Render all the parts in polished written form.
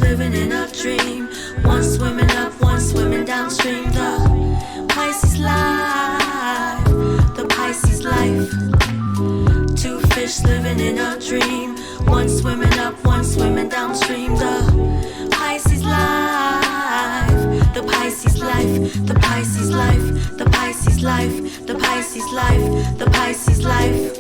living in a dream. One swimming up, one swimming downstream. The Pisces life, the Pisces life. Two fish living in a dream. One swimming up, one swimming downstream. The Pisces life, the Pisces life, the Pisces life, the Pisces life, the Pisces life, the Pisces life.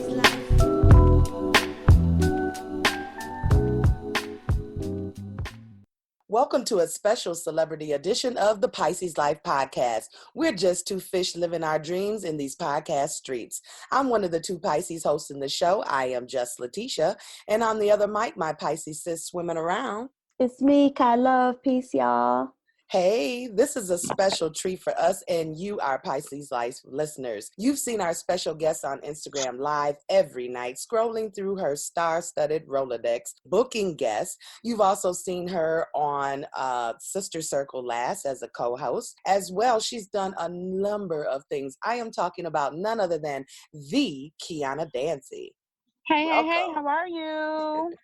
Welcome to a special celebrity edition of the Pisces Life podcast. We're just two fish living our dreams in these podcast streets. I'm one of the two Pisces hosting the show. I am just Letitia. And on the other mic, my Pisces sis swimming around. It's me, Kai Love. Peace, y'all. Hey, this is a special treat for us and you, our Pisces Life listeners. You've seen our special guest on Instagram Live every night, scrolling through her star-studded Rolodex, booking guests. You've also seen her on Sister Circle last as a co-host. As well, she's done a number of things. I am talking about none other than the Kiana Dancie. Hey, how are you?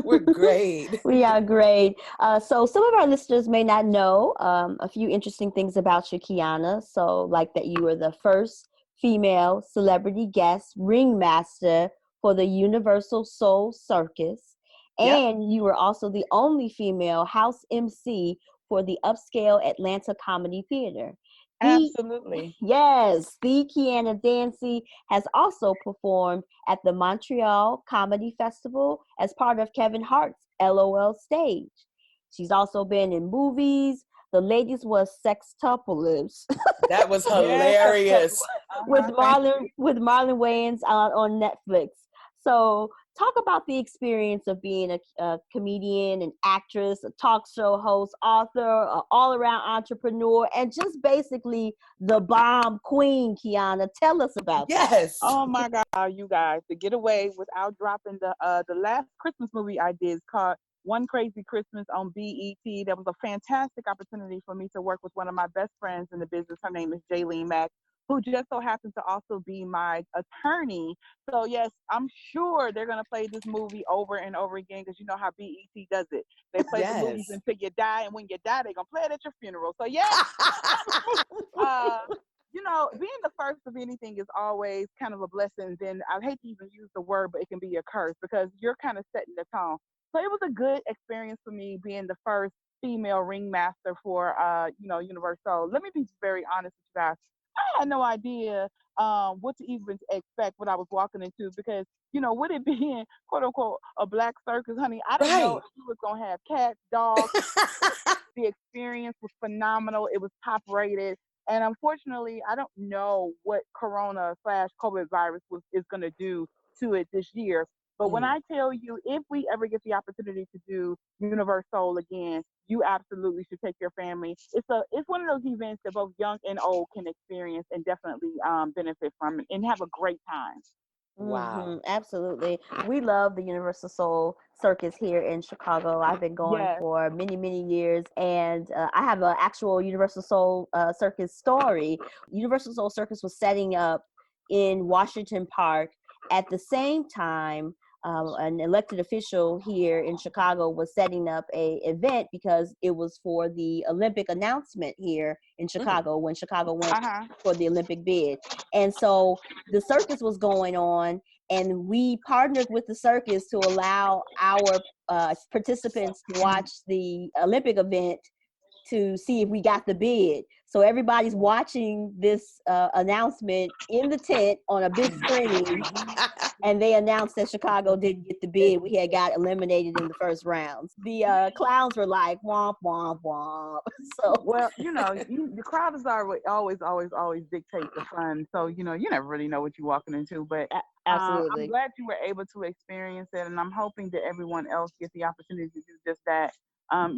We're great. We are great. So some of our listeners may not know a few interesting things about you, Kiana. So like that you were the first female celebrity guest ringmaster for the Universoul Circus. And you were also the only female house MC for the upscale Atlanta Comedy Theater. Absolutely. Yes, the Kiana Dancie has also performed at the Montreal Comedy Festival as part of Kevin Hart's LOL stage. She's also been in movies. The latest was Sextuplets. That was hilarious. with Marlon Wayans on Netflix. So talk about the experience of being a comedian, an actress, a talk show host, author, an all-around entrepreneur, and just basically the bomb queen, Kiana. Tell us about that. Yes. Oh my God, you guys, to get away without dropping the last Christmas movie I did is called One Crazy Christmas on BET. That was a fantastic opportunity for me to work with one of my best friends in the business. Her name is Jaylene Mack, who just so happens to also be my attorney. So yes, I'm sure they're gonna play this movie over and over again because you know how BET does it. They play the movies until you die, and when you die, they're gonna play it at your funeral. So yeah, you know, being the first of anything is always kind of a blessing. Then I hate to even use the word, but it can be a curse because you're kind of setting the tone. So it was a good experience for me being the first female ringmaster for Universal. Let me be very honest with you guys. I had no idea what to even expect when I was walking into because, you know, with it being, quote unquote, a black circus, honey, I didn't know if we was going to have cats, dogs. The experience was phenomenal. It was top rated. And unfortunately, I don't know what Corona/COVID virus is going to do to it this year. But when I tell you, if we ever get the opportunity to do Universal again, you absolutely should take your family. It's one of those events that both young and old can experience and definitely benefit from and have a great time. Wow. Mm-hmm, absolutely. We love the Universoul Circus here in Chicago. I've been going for many, many years, and I have an actual Universoul Circus story. Universoul Circus was setting up in Washington Park at the same time. An elected official here in Chicago was setting up a event because it was for the Olympic announcement here in Chicago when Chicago went for the Olympic bid. And so the circus was going on, and we partnered with the circus to allow our participants to watch the Olympic event to see if we got the bid. So everybody's watching this announcement in the tent on a big screen, and they announced that Chicago didn't get the bid. We had got eliminated in the first rounds. The clowns were like, womp, womp, womp. So, well, you know, the crowd is always dictate the fun. So, you know, you never really know what you're walking into. But absolutely, I'm glad you were able to experience it, and I'm hoping that everyone else gets the opportunity to do just that.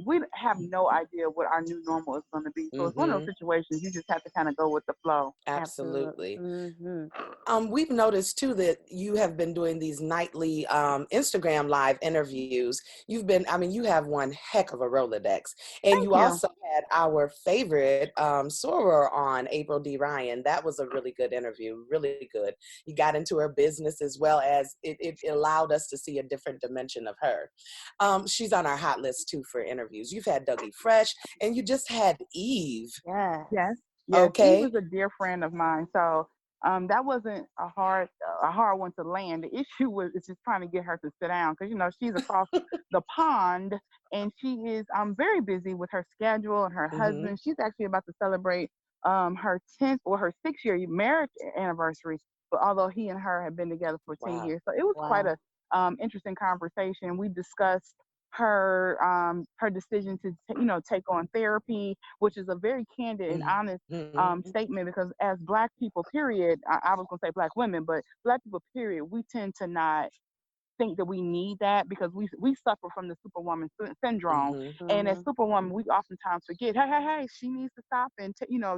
We have no idea what our new normal is going to be. So it's one of those situations you just have to kind of go with the flow. Absolutely. Mm-hmm. We've noticed too that you have been doing these nightly Instagram live interviews. You have one heck of a Rolodex, and you also had our favorite soror on, April D. Ryan. That was a really good interview, really good. You got into her business as well as it allowed us to see a different dimension of her. She's on our hot list too for interviews. You've had Dougie Fresh, and you just had Eve. Yes. Yes. Eve Okay. was a dear friend of mine, so that wasn't a hard one to land. The issue was is just trying to get her to sit down because she's across the pond and she is very busy with her schedule and her Mm-hmm. husband. She's actually about to celebrate her 10th or her 6 year marriage anniversary. But although he and her have been together for 10 Wow. years, so it was quite Wow. a interesting conversation. We discussed her decision to take on therapy, which is a very candid and honest Mm-hmm. statement because as Black people, period, I was gonna say Black women, but Black people, period, we tend to not think that we need that because we suffer from the superwoman syndrome, Mm-hmm. and as Mm-hmm. superwoman, we oftentimes forget, hey, she needs to stop and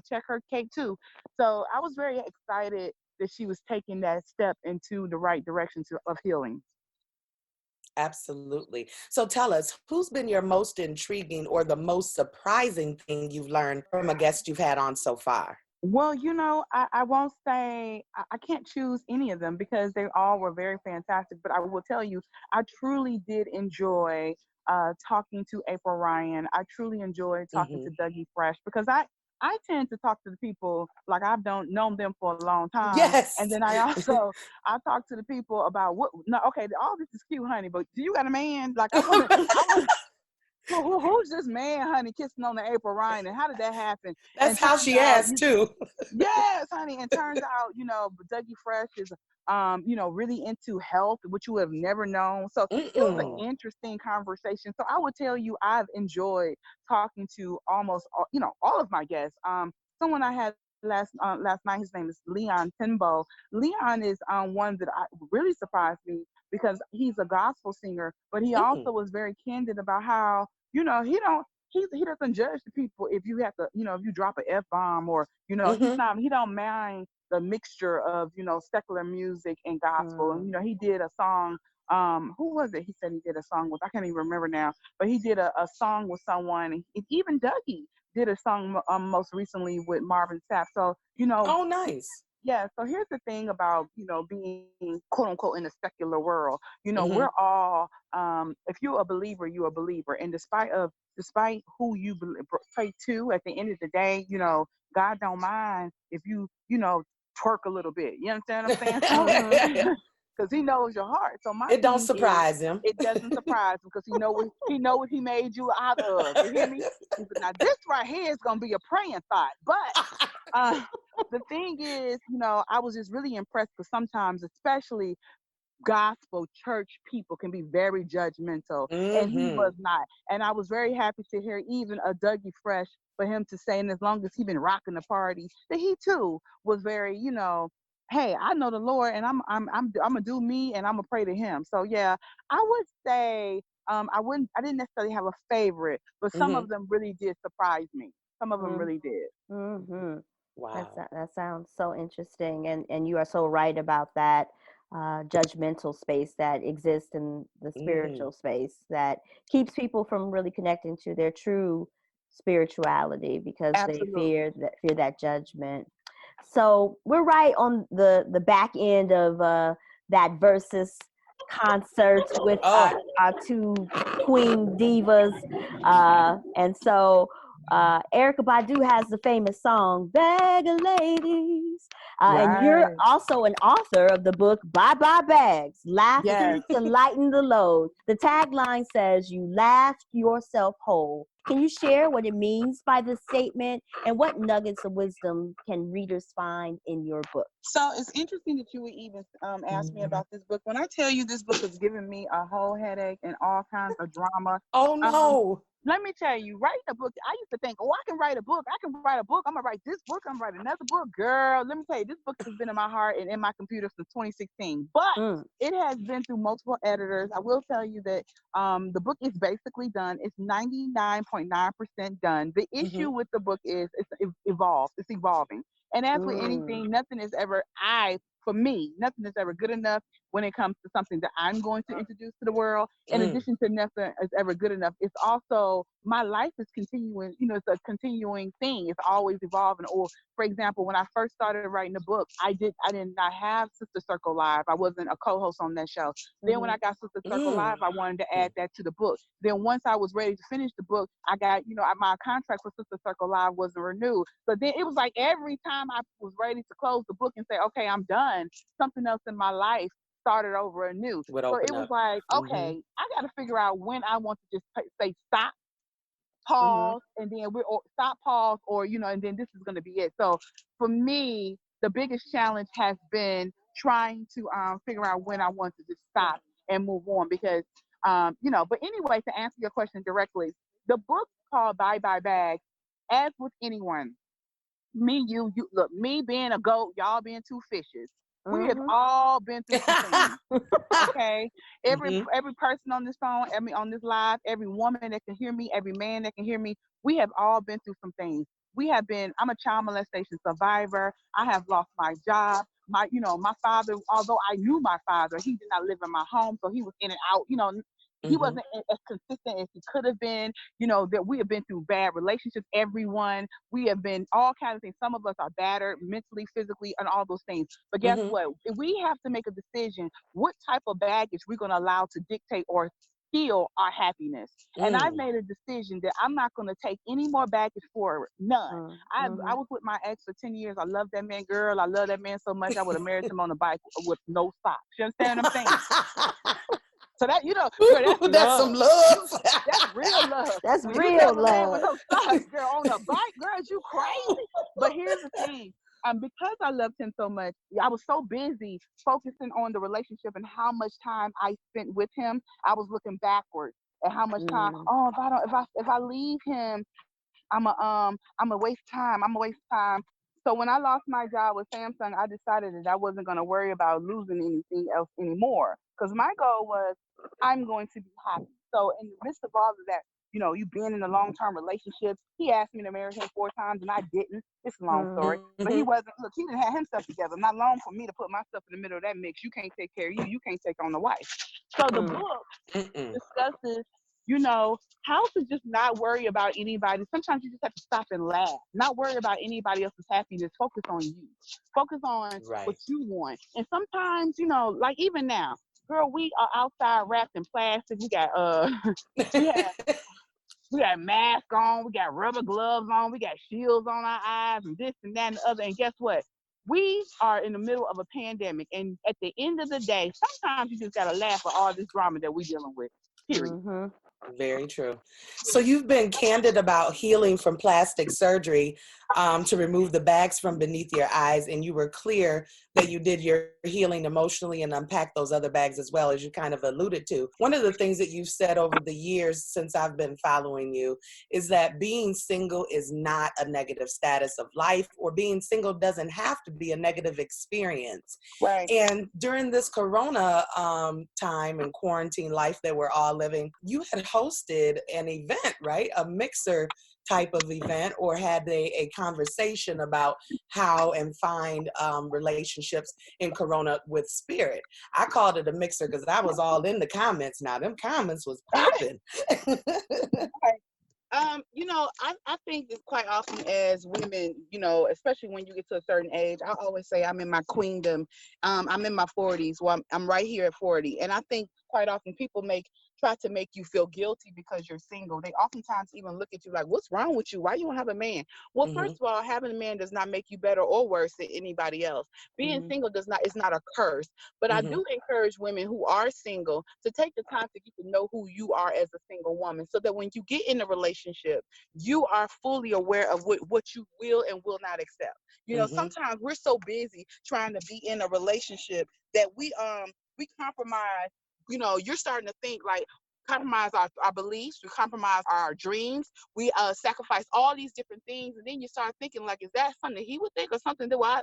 check her cake too. So I was very excited that she was taking that step into the right direction of healing. Absolutely. So tell us, who's been your most intriguing or the most surprising thing you've learned from a guest you've had on so far? Well, I won't say I can't choose any of them because they all were very fantastic. But I will tell you, I truly did enjoy talking to April Ryan. I truly enjoyed talking Mm-hmm. to Dougie Fresh because I tend to talk to the people like I've don't known them for a long time, and Yes. then I also I talk to the people about what. No, okay, all this is cute, honey, but do you got a man? Like I want who's this man, honey, kissing on the April Ryan, and how did that happen? That's And how turns she out, asked too. yes, honey, and turns out, Dougie Fresh is, really into health, which you would have never known. So it was Mm-mm. an interesting conversation. So I would tell you, I've enjoyed talking to almost, all of my guests. Someone I had last night, his name is Leon Timbo. Leon is one that really surprised me because he's a gospel singer, but he Mm-mm. also was very candid about how he don't he doesn't judge the people if you have to if you drop an f-bomb or Mm-hmm. he don't mind the mixture of secular music and gospel. And Mm. he did a song. Who was it? He said he did a song with, I can't even remember now, but he did a song with someone. And even Dougie did a song most recently with Marvin Sapp. So Oh, nice. yeah, so here's the thing about, being quote unquote in the secular world. We're Mm-hmm. all if you're a believer, you're a believer. And despite who you pray to, at the end of the day, God don't mind if you twerk a little bit. You understand what I'm saying? So Mhm. because he knows your heart. So my It don't thing is, surprise him. it doesn't surprise him because he know what he made you out of. You hear me? He said, now this right here is gonna be a praying thought. But uh, the thing is, I was just really impressed because sometimes, especially gospel church people, can be very judgmental, and he Mm-hmm. was not. And I was very happy to hear even a Dougie Fresh for him to say, and as long as he been rocking the party, that he too was very, hey, I know the Lord, and I'm gonna do me, and I'm gonna pray to Him. So yeah, I would say I didn't necessarily have a favorite, but some Mm-hmm. of them really did surprise me. Some of them Mm. really did. Mhm. Wow. That sounds so interesting, and you are so right about that judgmental space that exists in the Mm. spiritual space that keeps people from really connecting to their true spirituality because they Absolutely. fear that judgment. So we're right on the back end of that versus concert with Oh. our two queen divas, and so Erica Badu has the famous song "Bag of Ladies," and you're Right. also an author of the book "Bye Bye Bags: Laughter Yes. to Lighten the Load." The tagline says, "You laughed yourself whole." Can you share what it means by this statement and what nuggets of wisdom can readers find in your book? So it's interesting that you would even ask me about this book. When I tell you this book has given me a whole headache and all kinds of drama, Oh um, no. let me tell you, writing a book, I used to think, oh, I can write a book. I can write a book. I'm going to write this book. I'm going to write another book. Girl, let me tell you, this book has been in my heart and in my computer since 2016. But Mm, it has been through multiple editors. I will tell you that the book is basically done. It's 99.9% done. The issue Mm-hmm. with the book is it's evolved. It's evolving. And as with mm, anything, nothing is ever, I for me, nothing is ever good enough when it comes to something that I'm going to introduce to the world. In addition to nothing is ever good enough, it's also my life is continuing. It's a continuing thing. It's always evolving. Or, for example, when I first started writing the book, I did not have Sister Circle Live. I wasn't a co-host on that show. Then when I got Sister Circle Live, I wanted to add that to the book. Then once I was ready to finish the book, I got, my contract with Sister Circle Live wasn't renewed. So then it was like every time I was ready to close the book and say, okay, I'm done, something else in my life started over anew. So it was like, okay, I got to figure out when I want to just say stop, pause, and then stop, pause, or, and then this is going to be it. So for me, the biggest challenge has been trying to figure out when I want to just stop and move on because, but anyway, to answer your question directly, the book called Bye Bye Bag, as with anyone, me, you look, me being a goat, y'all being two fishes. We have all been through some things. Okay. Every person on this phone, on this live, every woman that can hear me, every man that can hear me, we have all been through some things. I'm a child molestation survivor. I have lost my job. My father, although I knew my father, he did not live in my home, so he was in and out, he wasn't as consistent as he could have been. That we have been through bad relationships. Everyone, we have been all kinds of things. Some of us are battered mentally, physically, and all those things. But guess what? We have to make a decision what type of baggage we're going to allow to dictate or steal our happiness. And I've made a decision that I'm not going to take any more baggage forward. None. I was with my ex for 10 years. I love that man, girl. I love that man so much. I would have married him on a bike with no socks. You understand what I'm saying? So that, girl, that's some love. That's real love. That's real love. With no socks, girl, on a bike, girl, you crazy. But here's the thing. Because I loved him so much, I was so busy focusing on the relationship and how much time I spent with him. I was looking backwards at how much time. Oh, if I leave him, I'm a waste time. I'm a waste time. So when I lost my job with Samsung, I decided that I wasn't going to worry about losing anything else anymore. Because my goal was, I'm going to be happy. So in the midst of all of that, you being in a long-term relationship, he asked me to marry him 4 times and I didn't. It's a long story. But he didn't have himself together. Not long for me to put myself in the middle of that mix. You can't take care of you. You can't take on the wife. So the book discusses, how to just not worry about anybody. Sometimes you just have to stop and laugh. Not worry about anybody else's happiness. Focus on you. Focus on what you want. And sometimes, like even now, girl, we are outside wrapped in plastic. We got we got masks on, we got rubber gloves on, we got shields on our eyes, and this and that and the other. And guess what? We are in the middle of a pandemic, and at the end of the day, sometimes you just gotta laugh at all this drama that we're dealing with. Period. Very true. So you've been candid about healing from plastic surgery to remove the bags from beneath your eyes, and you were clear that you did your healing emotionally and unpacked those other bags as well, as you kind of alluded to. One of the things that you've said over the years since I've been following you is that being single is not a negative status of life, or being single doesn't have to be a negative experience. Right. And during this Corona time and quarantine life that we're all living, you had hosted an event, right? A mixer type of event, or had a conversation about how and find relationships in Corona with spirit. I called it a mixer because I was all in the comments. Now them comments was popping. I think that quite often as women, especially when you get to a certain age, I always say I'm in my queendom. I'm in my 40s. Well, I'm right here at 40. And I think quite often people try to make you feel guilty because you're single. They oftentimes even look at you like, what's wrong with you? Why you don't have a man? Well, first of all, having a man does not make you better or worse than anybody else. Being single is not a curse. But I do encourage women who are single to take the time to get to know who you are as a single woman, so that when you get in a relationship, you are fully aware of what you will and will not accept. Sometimes we're so busy trying to be in a relationship that we compromise. You're starting to think like, compromise our beliefs, we compromise our dreams, we sacrifice all these different things, and then you start thinking like, is that something he would think, or something do I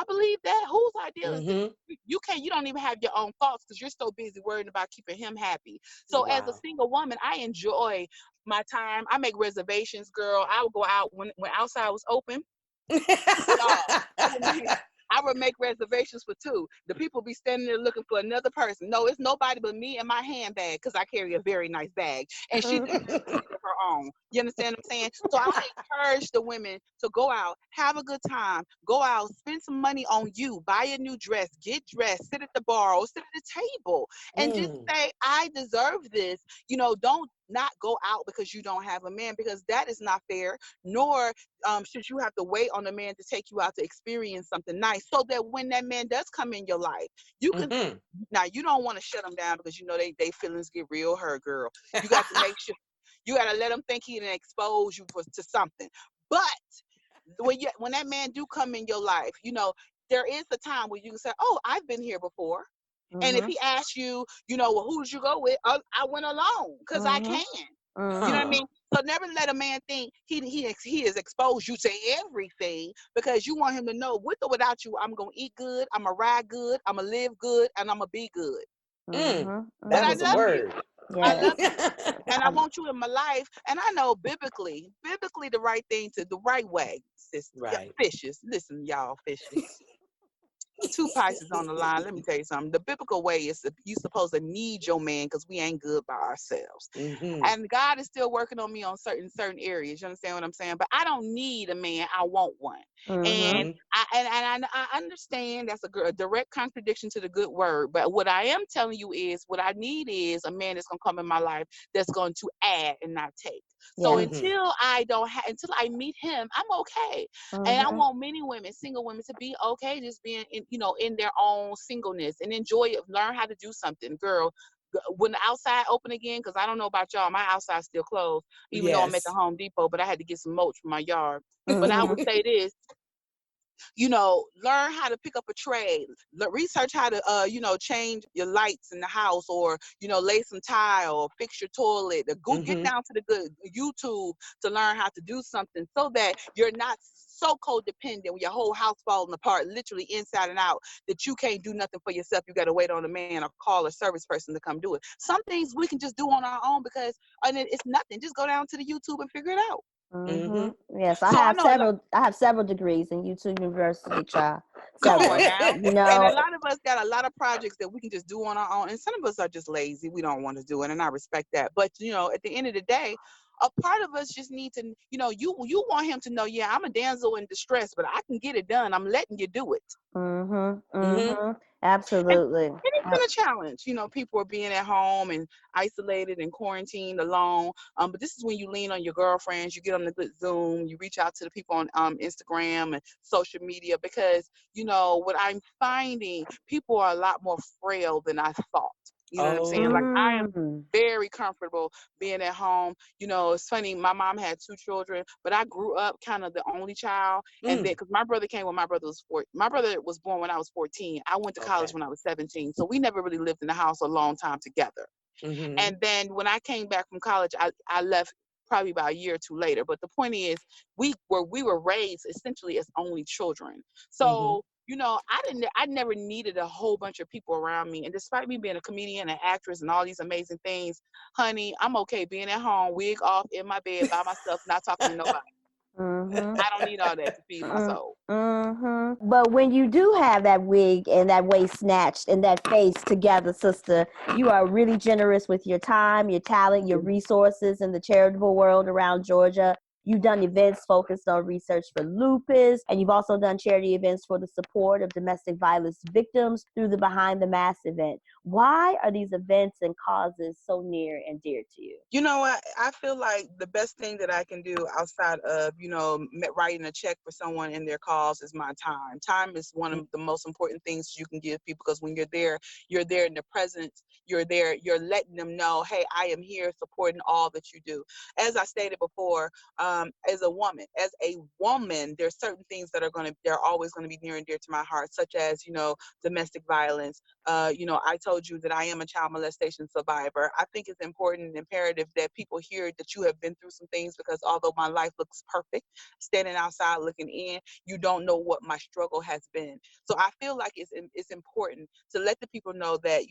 believe that? Whose idea is this? You don't even have your own thoughts because you're so busy worrying about keeping him happy. So as a single woman, I enjoy my time. I make reservations, girl. I would go out when outside was open. I would make reservations for two. The people be standing there looking for another person. No, it's nobody but me and my handbag because I carry a very nice bag. And she just has a seat of her own. You understand what I'm saying? So I encourage the women to go out, have a good time, go out, spend some money on you, buy a new dress, get dressed, sit at the bar or sit at the table and just say, I deserve this. You know, don't not go out because you don't have a man, because that is not fair, nor should you have to wait on a man to take you out to experience something nice, so that when that man does come in your life, you can. Now you don't want to shut them down because you know they feelings get real hurt, girl. You got to make sure you got to let him think he can expose you to something. But when that man do come in your life, you know there is a time where you can say, "Oh, I've been here before." And if he asks you, you know, well, who did you go with? I went alone because I can. You know what I mean? So never let a man think he has exposed you to everything, because you want him to know, with or without you, I'm gonna eat good, I'm gonna ride good, I'm gonna live good, and I'm gonna be good. But That I was a love word. you. I love you, and I want you in my life. And I know biblically, the right thing to the right way, sis. Right. Fishes, listen, y'all, fishes. Two Pisces on the line. Let me tell you something. The biblical way is you supposed to need your man because we ain't good by ourselves. And God is still working on me on certain areas. You understand what I'm saying? But I don't need a man. I want one. And I understand that's a direct contradiction to the good word. But what I am telling you is, what I need is a man that's gonna come in my life that's going to add and not take. So until I meet him, I'm okay. And I want many women, single women, to be okay just being in their own singleness and enjoy it. Learn how to do something, girl. When the outside open again, because I don't know about y'all, my outside's still closed, even though I'm at the Home Depot, but I had to get some mulch for my yard. But I would say this, learn how to pick up a trade, research how to, change your lights in the house, or, lay some tile, or fix your toilet, or go get down to the good YouTube to learn how to do something, so that you're not so codependent when your whole house falling apart, literally inside and out, that you can't do nothing for yourself. You got to wait on a man or call a service person to come do it. Some things we can just do on our own, because it's nothing. Just go down to the YouTube and figure it out. Yes, So I have several degrees in YouTube University, child. Come on now. And a lot of us got a lot of projects that we can just do on our own, and some of us are just lazy. We don't want to do it, and I respect that. But at the end of the day, a part of us just need to, you want him to know, yeah, I'm a damsel in distress, but I can get it done. I'm letting you do it. Absolutely. And it's been a challenge. People are being at home and isolated and quarantined alone. But this is when you lean on your girlfriends, you get on the good Zoom, you reach out to the people on Instagram and social media, because, what I'm finding, people are a lot more frail than I thought. You know what I'm saying? Like, I am very comfortable being at home. It's funny, my mom had 2 children, but I grew up kind of the only child. And then, because my brother came when my brother was 4. My brother was born when I was 14. I went to college when I was 17. So we never really lived in the house a long time together. And then when I came back from college, I left probably about a year or 2 later. But the point is, we were raised essentially as only children. So I never needed a whole bunch of people around me. And despite me being a comedian, an actress, and all these amazing things, honey, I'm okay being at home, wig off, in my bed by myself, not talking to nobody. I don't need all that to feed my soul. But when you do have that wig and that waist snatched and that face together, sister, you are really generous with your time, your talent, your resources in the charitable world around Georgia. You've done events focused on research for lupus, and you've also done charity events for the support of domestic violence victims through the Behind the Mask event. Why are these events and causes so near and dear to you? You know what? I feel like the best thing that I can do outside of, writing a check for someone in their cause is my time. Time is one of the most important things you can give people, because when you're there in their presence. You're there, you're letting them know, hey, I am here supporting all that you do. As I stated before, as a woman, there's certain things that they're always going to be near and dear to my heart, such as, domestic violence. I told you that I am a child molestation survivor. I think it's important and imperative that people hear that you have been through some things, because although my life looks perfect, standing outside looking in, you don't know what my struggle has been. So I feel like it's important to let the people know that,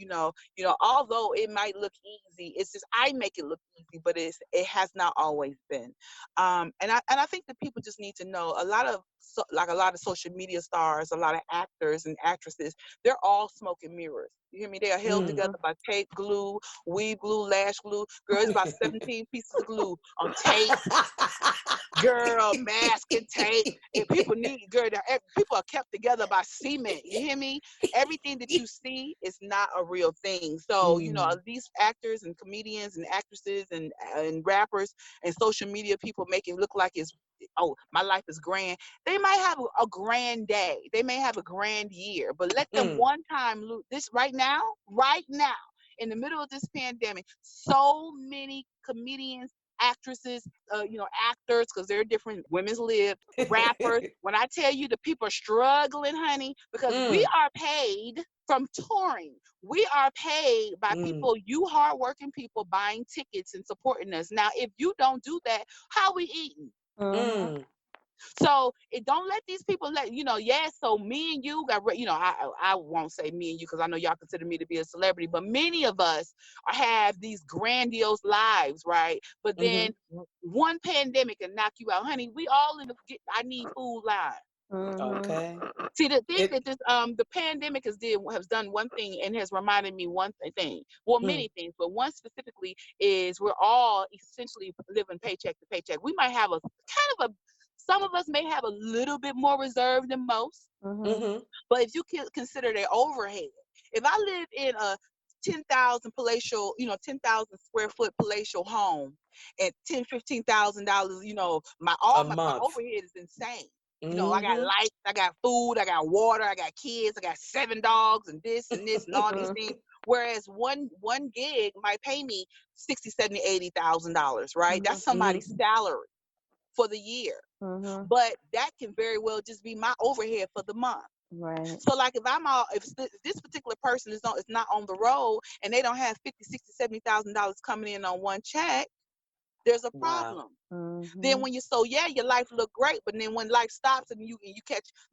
although it might look easy, it's just I make it look easy, but it has not always been. And I think that people just need to know, a lot of like a lot of social media stars, a lot of actors and actresses, they're all smoke and mirrors. You hear me? They are held together by tape, glue, weave glue, lash glue. Girl, it's about 17 pieces of glue on tape. Girl, masking tape. And people people are kept together by cement. You hear me? Everything that you see is not a real thing. So, these actors and comedians and actresses and rappers and social media people make it look like my life is grand. They might have a grand day. They may have a grand year, but let them one time lose this right now, in the middle of this pandemic. So many comedians, actresses, actors, because they're different, women's lib, rappers. When I tell you the people are struggling, honey, because we are paid from touring. We are paid by people, you hardworking people, buying tickets and supporting us. Now, if you don't do that, how we eating? So don't let these people so me and you got, I won't say me and you because I know y'all consider me to be a celebrity, but many of us have these grandiose lives, right? But then one pandemic can knock you out, honey. We all in the I need food line. Okay. See, the thing that this the pandemic has done one thing and has reminded me one thing. Well, many things, but one specifically is we're all essentially living paycheck to paycheck. We might have some of us may have a little bit more reserve than most, but if you consider their overhead, if I live in a 10,000 palatial, 10,000 square foot palatial home at $10,000-$15,000, my overhead is insane. I got lights, I got food, I got water, I got kids, I got 7 dogs and this and all these things. Whereas one gig might pay me $60,000, $70,000, $80,000, right? That's somebody's salary for the year. But that can very well just be my overhead for the month. Right. So like if this particular person is not on the road and they don't have $50,000, $60,000, $70,000 coming in on one check, there's a problem. Then when your life look great, but then when life stops and you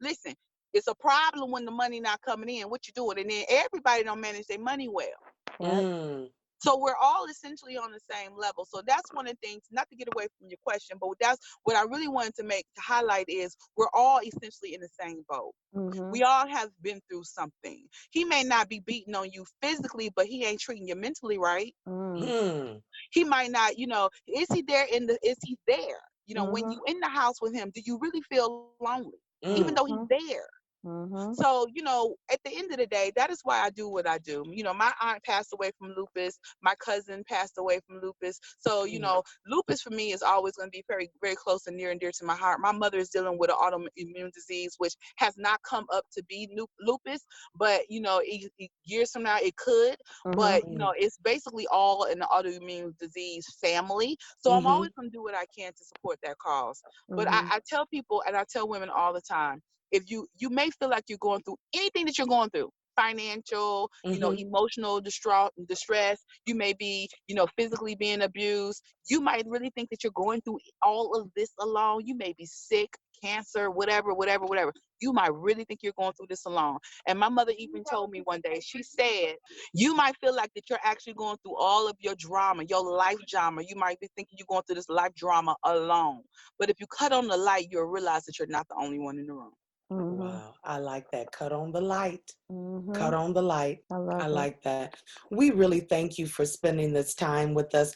listen, it's a problem when the money not coming in. What you doing? And then everybody don't manage their money well. So we're all essentially on the same level. So that's one of the things, not to get away from your question, but that's what I really wanted to highlight is we're all essentially in the same boat. We all have been through something. He may not be beating on you physically, but he ain't treating you mentally right. He might not, is he there? When you in the house with him, do you really feel lonely? Even though he's there. So, at the end of the day, that is why I do what I do. My aunt passed away from lupus. My cousin passed away from lupus. So, lupus for me is always going to be very, very close and near and dear to my heart. My mother is dealing with an autoimmune disease, which has not come up to be lupus, but, years from now it could. But, it's basically all in the autoimmune disease family. So I'm always going to do what I can to support that cause. But I tell people and I tell women all the time, if you may feel like you're going through anything that you're going through, financial, emotional distress, you may be, physically being abused. You might really think that you're going through all of this alone. You may be sick, cancer, whatever. You might really think you're going through this alone. And my mother even told me one day, she said, you might feel like that you're actually going through all of your drama, your life drama. You might be thinking you're going through this life drama alone. But if you cut on the light, you'll realize that you're not the only one in the room. Wow, I like that. Cut on the light. Cut on the light. I like that. We really thank you for spending this time with us.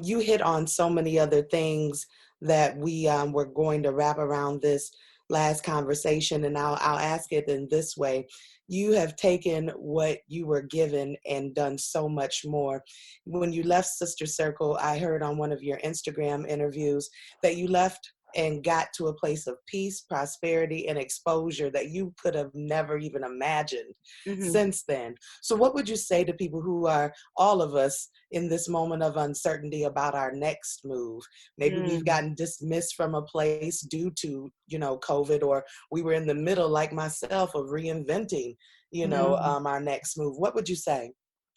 You hit on so many other things that we were going to wrap around this last conversation, and I'll ask it in this way. You have taken what you were given and done so much more. When you left Sister Circle, I heard on one of your Instagram interviews that you left and got to a place of peace, prosperity, and exposure that you could have never even imagined since then. So what would you say to people who are, all of us, in this moment of uncertainty about our next move? Maybe we've gotten dismissed from a place due to, COVID, or we were in the middle, like myself, of reinventing, our next move. What would you say?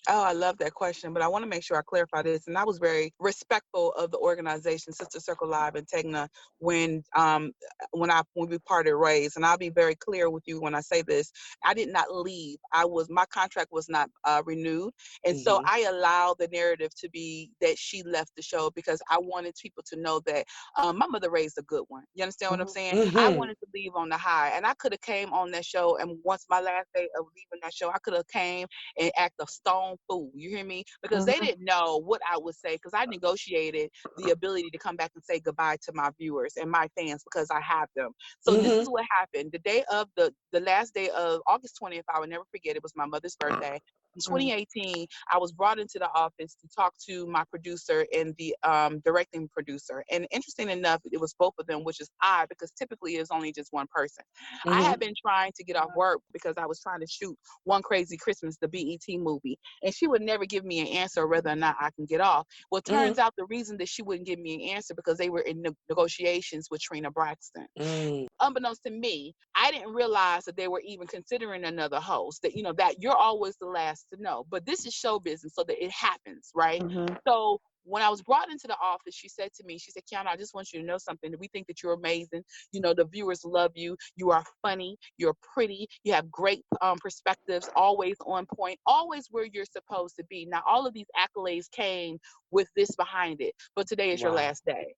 Oh, I love that question, but I want to make sure I clarify this. And I was very respectful of the organization, Sister Circle Live and Tegna, when when we parted ways. And I'll be very clear with you when I say this. I did not leave. My contract was not renewed, and so I allowed the narrative to be that she left the show because I wanted people to know that my mother raised a good one. You understand what I'm saying? I wanted to leave on the high, and I could have came on that show. And once my last day of leaving that show, I could have came and act a stone fool. You hear me? Because they didn't know what I would say because I negotiated the ability to come back and say goodbye to my viewers and my fans because I have them. So this is what happened. The day of the last day of August 20th, I will never forget. It was my mother's birthday. In 2018, I was brought into the office to talk to my producer and the directing producer. And interesting enough, it was both of them, which is odd because typically it's only just one person. I had been trying to get off work because I was trying to shoot One Crazy Christmas, the BET movie. And she would never give me an answer whether or not I can get off. Well, it turns out the reason that she wouldn't give me an answer because they were in negotiations with Trina Braxton. Unbeknownst to me, I didn't realize that they were even considering another host. That that you're always the last to know. But this is show business, so that it happens, right? So when I was brought into the office, she said to me, she said, Kiana, I just want you to know something. We think that you're amazing. The viewers love you. You are funny. You're pretty. You have great perspectives, always on point, always where you're supposed to be. Now, all of these accolades came with this behind it. But today is your last day.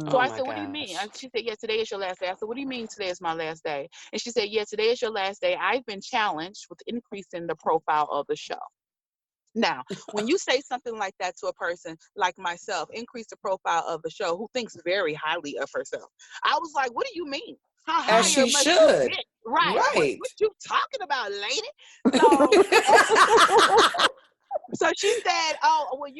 So I said, what do you mean? And she said, yeah, today is your last day. I said, what do you mean today is my last day? And she said, yeah, today is your last day. I've been challenged with increasing the profile of the show. Now, when you say something like that to a person like myself, increase the profile of the show, who thinks very highly of herself, I was like, what do you mean? How As higher she must should. you get? Right. Right. What you talking about, lady? So she said, oh, well,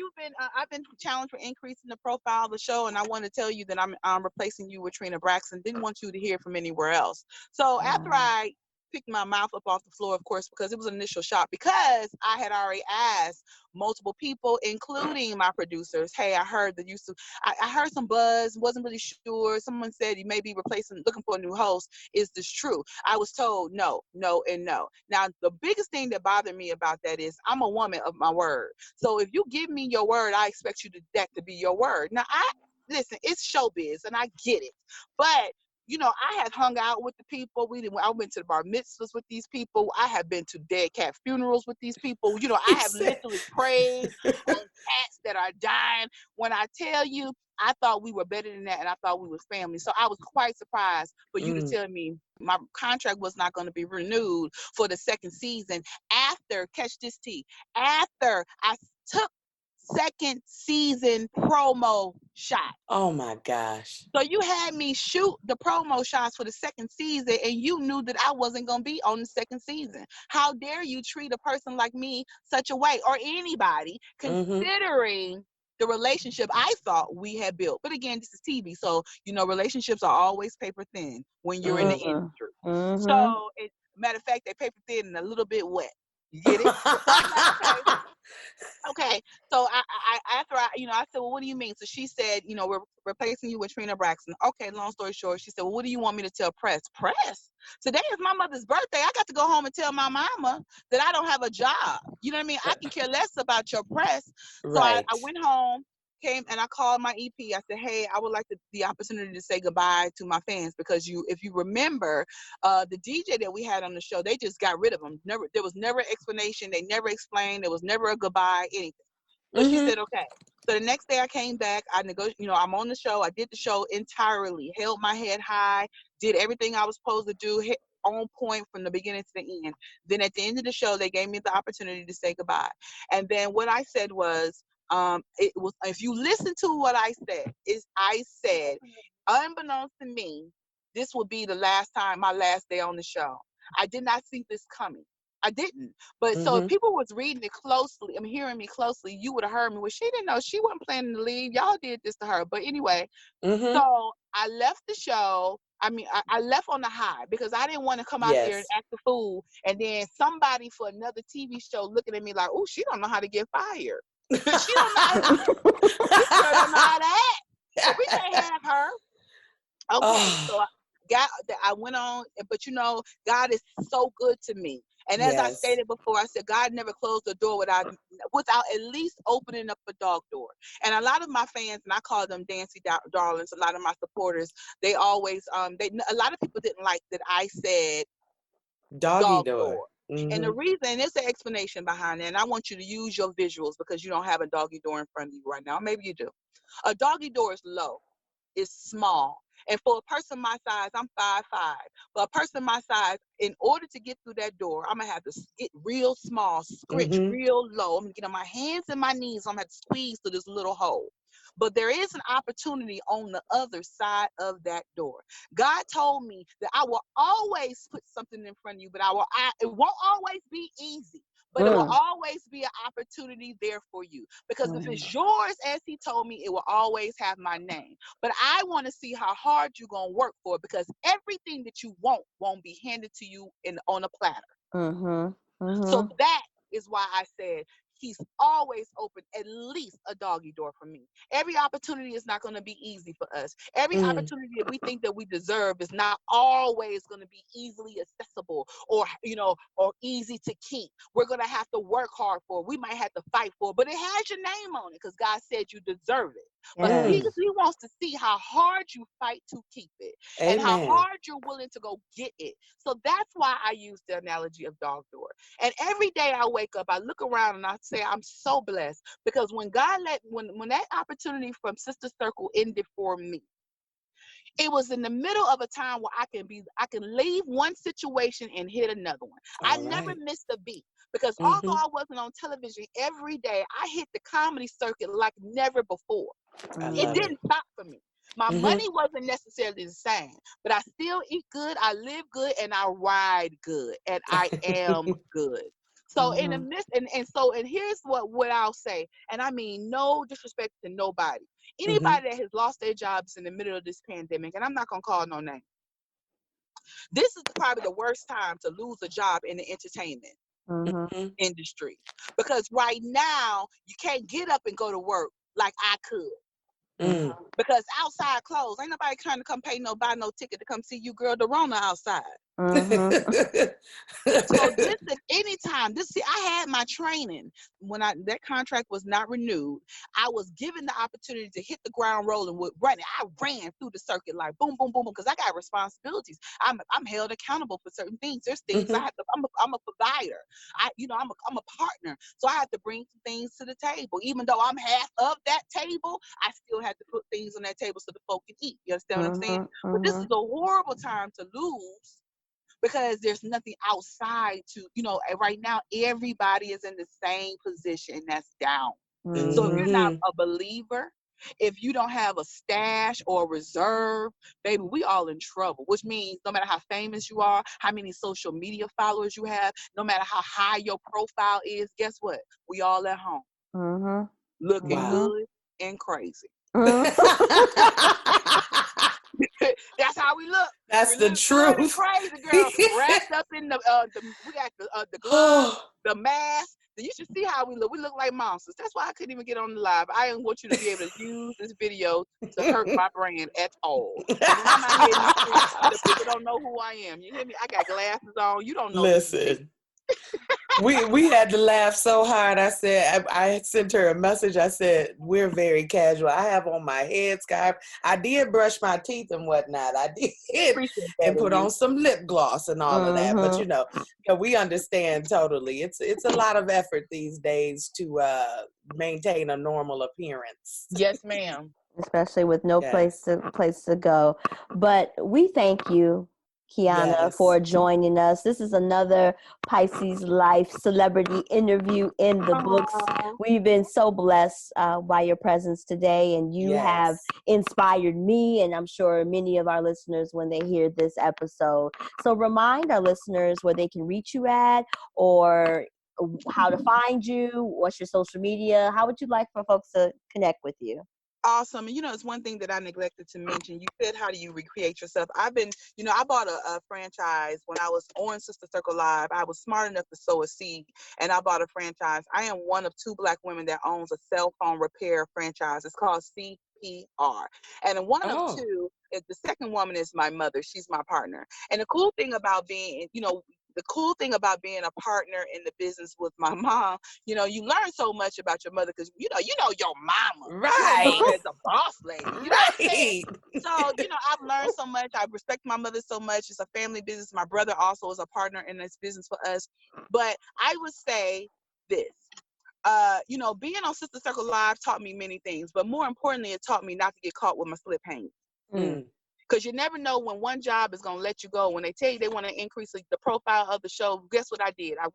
I've been challenged for increasing the profile of the show, and I want to tell you that I'm replacing you with Trina Braxton. Didn't want you to hear from anywhere else. So after I picked my mouth up off the floor, of course, because it was an initial shock, because I had already asked multiple people, including my producers, hey, I heard that I heard some buzz, wasn't really sure. Someone said you may be looking for a new host. Is this true? I was told no, no, and no. Now, the biggest thing that bothered me about that is I'm a woman of my word. So if you give me your word, I expect that to be your word. Now, listen, it's showbiz, and I get it. But I had hung out with the people. I went to the bar mitzvahs with these people. I have been to dead cat funerals with these people. I have literally prayed on cats that are dying. When I tell you, I thought we were better than that, and I thought we was family. So I was quite surprised for you to tell me my contract was not going to be renewed for the second season after, catch this tea, after I took second season promo shot. Oh my gosh. So you had me shoot the promo shots for the second season, and you knew that I wasn't going to be on the second season. How dare you treat a person like me such a way, or anybody, considering the relationship I thought we had built. But again, this is TV, so relationships are always paper thin when you're in the industry. So matter of fact, they paper thin and a little bit wet. You get it? So I'm like, okay. So after I said, well, what do you mean? So she said, we're replacing you with Trina Braxton. Okay, long story short, she said, well, what do you want me to tell press? Press? Today is my mother's birthday. I got to go home and tell my mama that I don't have a job. You know what I mean? I can care less about your press. So I went home, came, and I called my EP. I said, hey, I would like the opportunity to say goodbye to my fans, because if you remember, the DJ that we had on the show, they just got rid of him. There was never an explanation. They never explained. There was never a goodbye, anything. So she said, okay. So the next day I came back, I negotiated, I'm on the show. I did the show entirely, held my head high, did everything I was supposed to do, hit on point from the beginning to the end. Then at the end of the show, they gave me the opportunity to say goodbye. And then what I said was, if you listen to what I said, unbeknownst to me, this will be my last day on the show. I did not see this coming. I didn't. But so if people was reading it closely, hearing me closely, you would have heard me. Well, she didn't know. She wasn't planning to leave. Y'all did this to her. But anyway, so I left the show. I left on the high because I didn't want to come out there and act the fool. And then somebody for another TV show looking at me like, oh, she don't know how to get fired. She don't know how to, this girl don't know how to act. So we can't have her. Okay, so I went on, but God is so good to me. And as I Yes. stated before, I said God never closed the door without at least opening up a dog door. And a lot of my fans, and I call them Dancy darlings, a lot of my supporters, they always a lot of people didn't like that I said Doggy dog door. door. And the Mm-hmm. reason, and there's an explanation behind it, and I want you to use your visuals because you don't have a doggy door in front of you right now. Maybe you do. A doggy door is low. Is small. And for a person my size, I'm 5'5". For a person my size, in order to get through that door, I'm gonna have to get real small, scritch Mm-hmm. real low. I'm gonna get on my hands and my knees. I'm gonna have to squeeze through this little hole. But there is an opportunity on the other side of that door. God told me that I will always put something in front of you, but it won't always be easy. But it will always be an opportunity there for you. Because if it's yours, as he told me, it will always have my name. But I want to see how hard you're going to work for it, because everything that you want won't be handed to you on a platter. So that is why I said he's always open at least a doggy door for me. Every opportunity is not going to be easy for us. Every opportunity that we think that we deserve is not always going to be easily accessible or easy to keep. We're going to have to work hard for it. We might have to fight for it, but it has your name on it because God said you deserve it. But he wants to see how hard you fight to keep it and how Amen. hard you're willing to go get it. So that's why I use the analogy of dog door. And every day I wake up, I look around and I say, I'm so blessed, because when God when that opportunity from Sister Circle ended for me, it was in the middle of a time where I can leave one situation and hit another one. I never missed a beat, because although I wasn't on television every day, I hit the comedy circuit like never before. I It love it. didn't stop for me. My money wasn't necessarily the same, but I still eat good, I live good, and I ride good, and I am good. So in the midst, and here's what I'll say, and I mean no disrespect to nobody. Anybody that has lost their jobs in the middle of this pandemic, and I'm not gonna call no name, this is probably the worst time to lose a job in the entertainment industry, because right now you can't get up and go to work like I could. Because outside closed, ain't nobody trying to come buy no ticket to come see you, girl. The Rona outside. So this is anytime. I had my training when that contract was not renewed. I was given the opportunity to hit the ground rolling with running. I ran through the circuit like boom, boom, boom, because I got responsibilities. I'm held accountable for certain things. There's things I have to. I'm a provider. I'm a partner. So I have to bring some things to the table. Even though I'm half of that table, I still have to put things on that table so the folk can eat. You understand what I'm saying? But this is a horrible time to lose, because there's nothing outside to, right now, everybody is in the same position that's down. So if you're not a believer, if you don't have a stash or a reserve, baby, we all in trouble, which means no matter how famous you are, how many social media followers you have, no matter how high your profile is, guess what? We all at home looking good and crazy. That's how we look. That's We the look good and truth. crazy, girl. Wrapped up in we got the gloves, the mask. You should see how we look. We look like monsters. That's why I couldn't even get on the live. I didn't want you to be able to use this video to hurt my brand at all. When I'm out here in these streets, the people don't know who I am. You hear me? I got glasses on. You don't know. Listen. we had to laugh so hard. I said, I sent her a message. I said, we're very casual. I have on my headscarf. I did brush my teeth and whatnot. I did, and put on some lip gloss and all of that. But we understand totally. It's a lot of effort these days to maintain a normal appearance. Yes, ma'am. Especially with no place to go. But we thank you, Kiana, for joining us. This is another Pisces Life celebrity interview in the books. We've been so blessed by your presence today, and you have inspired me, and I'm sure many of our listeners when they hear this episode. So remind our listeners where they can reach you at, or how to find you. What's your social media? How would you like for folks to connect with you? Awesome. And it's one thing that I neglected to mention. You said, how do you recreate yourself? I've been, I bought a franchise when I was on Sister Circle Live. I was smart enough to sow a seed, and I bought a franchise. I am one of 2 Black women that owns a cell phone repair franchise. It's called CPR. And one of 2, the second woman is my mother. She's my partner. And the cool thing about being, the cool thing about being a partner in the business with my mom, you learn so much about your mother because you know your mama. Right. You know her as a boss lady. You know what I'm saying? Right. So, I've learned so much. I respect my mother so much. It's a family business. My brother also is a partner in this business for us. But I would say this. Being on Sister Circle Live taught me many things, but more importantly, it taught me not to get caught with my slip hands. Because you never know when one job is going to let you go. When they tell you they want to increase the profile of the show, guess what I did? I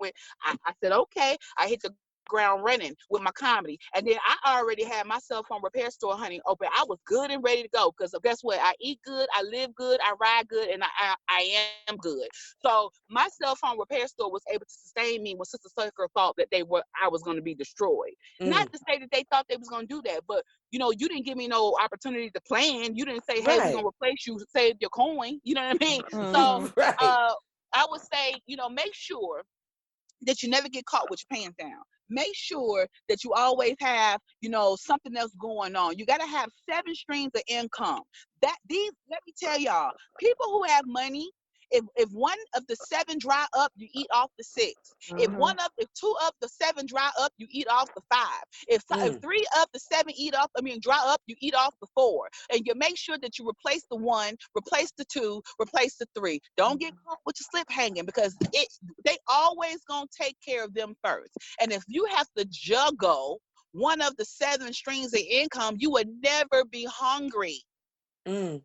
said, okay. I hit the ground running with my comedy. And then I already had my cell phone repair store, honey, open. I was good and ready to go because guess what? I eat good, I live good, I ride good, and I am good. So my cell phone repair store was able to sustain me when Sister Circle thought that I was going to be destroyed. Not to say that they thought they was going to do that, but you didn't give me no opportunity to plan. You didn't say, hey, we're going to replace you, save your coin. You know what I mean? So I would say, make sure that you never get caught with your pants down. Make sure that you always have, something else going on. You got to have 7 streams of income. Let me tell y'all, people who have money, if one of the 7 dry up, you eat off the 6. If 2 of the 7 dry up, you eat off the 5. If 3 of the 7 dry up, you eat off the 4. And you make sure that you replace the 1, replace the 2, replace the 3. Don't get caught with your slip hanging because they always gonna take care of them first. And if you have to juggle one of the 7 streams of income, you would never be hungry. I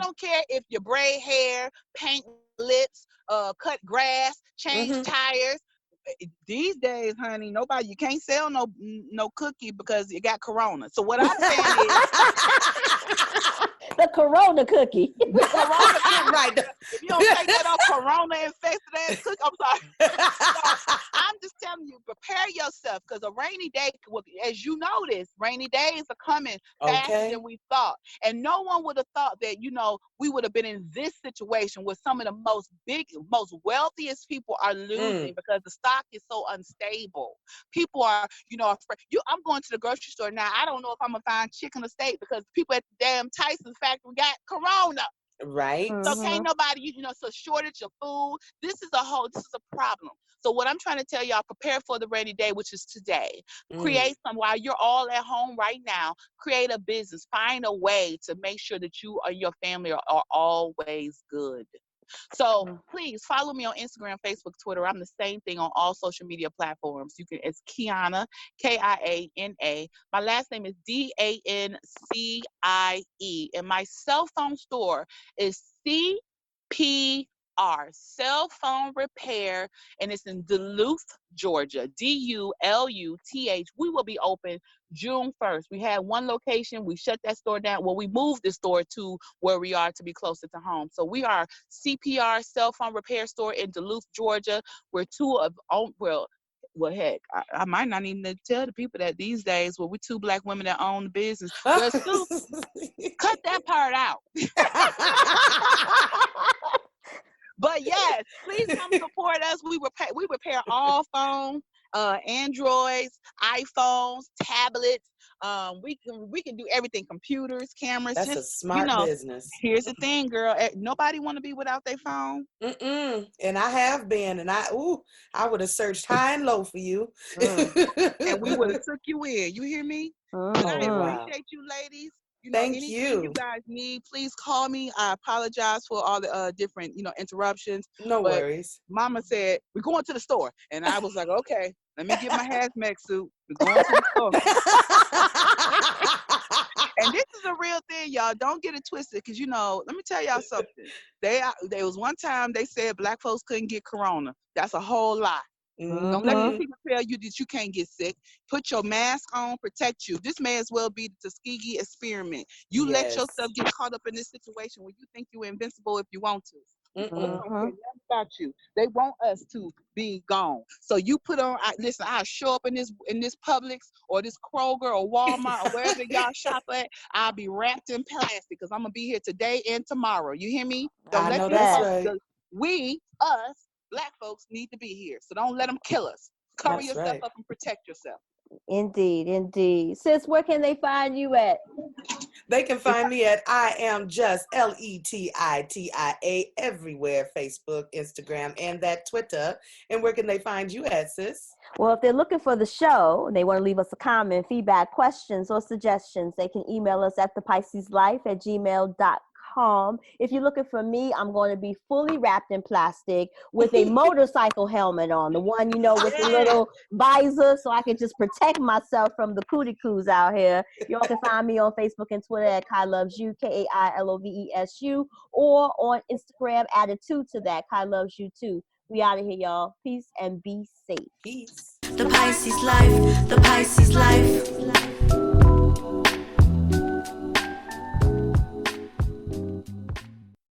don't care if you braid hair, paint lips, cut grass, change tires. These days, honey, you can't sell no cookie because you got corona. So what I'm saying is the corona cookie. The corona cookie. Right. If you don't take that off corona infested ass cookie, I'm sorry. So, I'm just telling you, prepare yourself because a rainy day, as you notice, rainy days are coming faster than we thought. And no one would have thought that, we would have been in this situation where some of the most wealthiest people are losing because the stock is so unstable. People are, afraid. I'm going to the grocery store now. I don't know if I'm going to find chicken or steak because people at the damn Tyson factory got corona. Right. So can't nobody, so shortage of food. This is a problem. So what I'm trying to tell y'all, prepare for the rainy day, which is today. Create while you're all at home right now, create a business. Find a way to make sure that you and your family are always good. So please follow me on Instagram, Facebook, Twitter. I'm the same thing on all social media platforms. It's Kiana, Kiana. My last name is Dancie. And my cell phone store is CPR, Cell Phone Repair, and it's in Duluth, Georgia. DULUTH. We will be open June 1st. We had one location. We shut that store down. Well, we moved the store to where we are to be closer to home. So we are CPR, Cell Phone Repair Store in Duluth, Georgia. We're heck, I might not even tell the people that these days, we're 2 Black women that own the business. Well, cut that part out. But yes, please come support us. We repair all phones, Androids, iPhones, tablets. We can do everything, computers, cameras. That's a smart business. Here's the thing, girl. Nobody want to be without their phone. And I have been, and I would have searched high and low for you. And we would have took you in. You hear me? But I appreciate you, ladies. Thank anything you. You guys need, please call me. I apologize for all the different, interruptions. No worries. Mama said, we're going to the store. And I was like, okay, let me get my hazmat suit. We're going to the store. And this is a real thing, y'all. Don't get it twisted. Because, let me tell y'all something. There was one time they said Black folks couldn't get corona. That's a whole lie. Don't let these people tell you that you can't get sick. Put your mask on, protect you. This may as well be the Tuskegee experiment. You let yourself get caught up in this situation where you think you're invincible if you want to. About you. They want us to be gone. So you put on, I'll show up in this Publix or this Kroger or Walmart or wherever y'all shop at. I'll be wrapped in plastic because I'm going to be here today and tomorrow. You hear me? I know that's right. Us, Black folks need to be here. So don't let them kill us. Cover yourself up and protect yourself. Indeed. Sis, where can they find you at? They can find me at I am just LETITIA everywhere, Facebook, Instagram, and that Twitter. And where can they find you at, sis? Well, if they're looking for the show and they want to leave us a comment, feedback, questions, or suggestions, they can email us at thepisceslife@gmail.com. If you're looking for me, I'm going to be fully wrapped in plastic with a motorcycle helmet on, the one, with the little visor, so I can just protect myself from the cootie coos out here. Y'all can find me on Facebook and Twitter at Kai Loves You, KAILOVESU, or on Instagram, added to that, Kai Loves You too. We out of here, y'all. Peace and be safe. Peace. The Pisces Life, the Pisces Life.